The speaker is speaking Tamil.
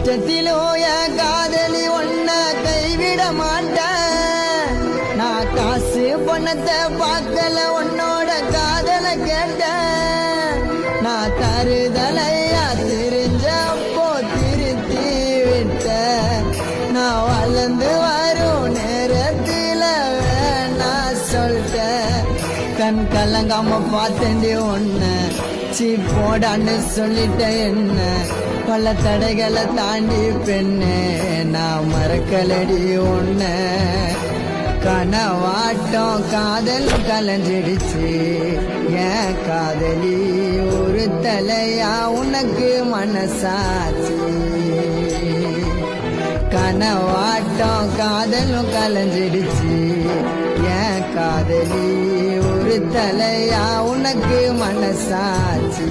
கஷ்டத்திலும் என் காதலி ஒன்ன கைவிட மாட்டேன். நான் காசு பணத்தை பார்க்கல, உன்னோட காதல கேட்டேன். நான் தருதலையா தெரிஞ்சப்போ திருத்தி விட்ட. நான் வளர்ந்து வரும் நேரத்தில் வேணா சொல்லிட்டேன். கண் கலங்காம பார்த்தேன்டி ஒன்ன, சீ போடான்னு சொல்லிட்ட என்ன. பல தடைகளை தாண்டி பெண்ணே நான் மறக்கலடி ஒன்ன. கனவாட்டம் காதல் கலஞ்சிடுச்சு என் காதலி ஒரு தலையா உனக்கு மனசாச்சு. கனவாட்டம் காதலும் கலஞ்சிடுச்சு என் காதலி ஒரு தலையா உனக்கு மனசாச்சு.